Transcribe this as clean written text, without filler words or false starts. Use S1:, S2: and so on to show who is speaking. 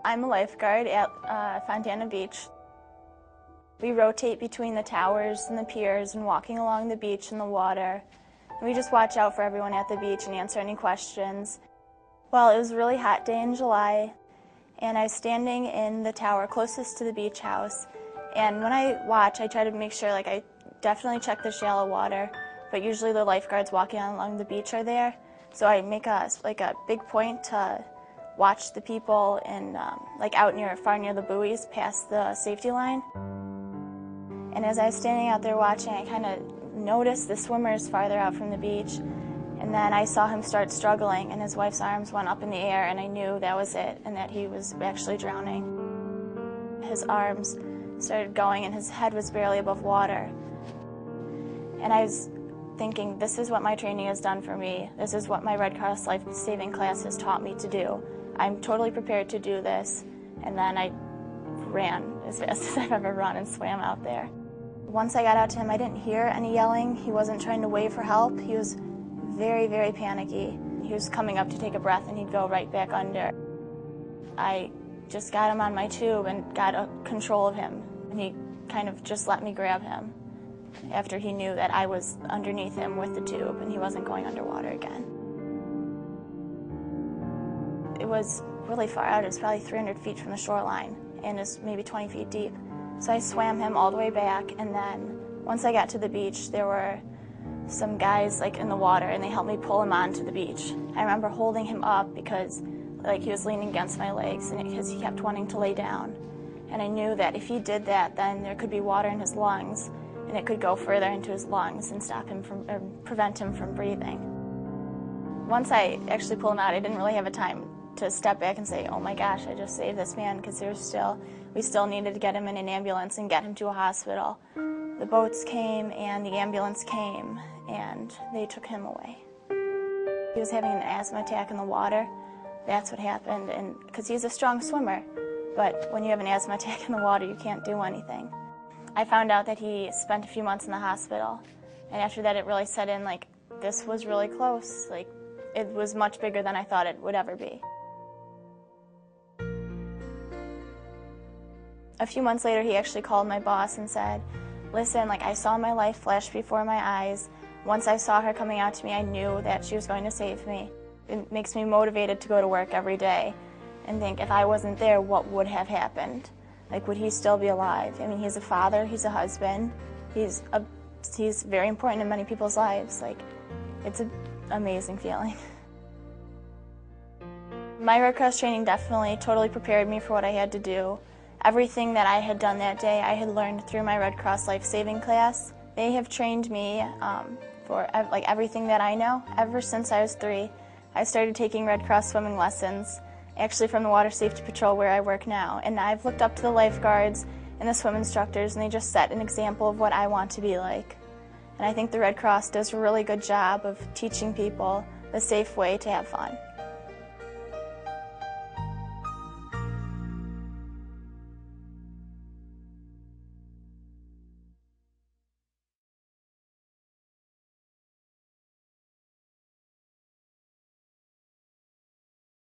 S1: I'm a lifeguard at Fontana Beach. We rotate between the towers and the piers and walking along the beach in the water. And we just watch out for everyone at the beach and answer any questions. Well, it was a really hot day in July, and I was standing in the tower closest to the beach house. And when I watch, I try to make sure, I definitely check the shallow water, but usually the lifeguards walking along the beach are there. So I make a big point to watch the people and out far near the buoys past the safety line. And as I was standing out there watching, I kind of noticed the swimmers farther out from the beach, and then I saw him start struggling, and his wife's arms went up in the air, and I knew that was it, and that he was actually drowning. His arms started going, and his head was barely above water. And I was thinking, this is what my training has done for me. This is what my Red Cross life-saving class has taught me to do. I'm totally prepared to do this. And then I ran as fast as I've ever run and swam out there. Once I got out to him, I didn't hear any yelling. He wasn't trying to wave for help. He was very, very panicky. He was coming up to take a breath, and he'd go right back under. I just got him on my tube and got a control of him, and he kind of just let me grab him after he knew that I was underneath him with the tube and he wasn't going underwater again. It was really far out. It was probably 300 feet from the shoreline, and it's maybe 20 feet deep. So I swam him all the way back, and then once I got to the beach, there were some guys in the water, and they helped me pull him onto the beach. I remember holding him up because he was leaning against my legs, and because he kept wanting to lay down. And I knew that if he did that, then there could be water in his lungs, and it could go further into his lungs and prevent him from breathing. Once I actually pulled him out, I didn't really have a time to step back and say, oh my gosh, I just saved this man, because we still needed to get him in an ambulance and get him to a hospital. The boats came and the ambulance came, and they took him away. He was having an asthma attack in the water. That's what happened, and because he's a strong swimmer, but when you have an asthma attack in the water, you can't do anything. I found out that he spent a few months in the hospital, and after that it really set in, this was really close. It was much bigger than I thought it would ever be. A few months later, he actually called my boss and said, listen, I saw my life flash before my eyes. Once I saw her coming out to me, I knew that she was going to save me. It makes me motivated to go to work every day and think, if I wasn't there, what would have happened? Would he still be alive? I mean, he's a father, he's a husband, he's very important in many people's lives. It's an amazing feeling. My Red Cross training definitely totally prepared me for what I had to do. Everything that I had done that day, I had learned through my Red Cross life-saving class. They have trained me for everything that I know. Ever since I was 3, I started taking Red Cross swimming lessons, actually from the Water Safety Patrol where I work now. And I've looked up to the lifeguards and the swim instructors, and they just set an example of what I want to be like. And I think the Red Cross does a really good job of teaching people the safe way to have fun.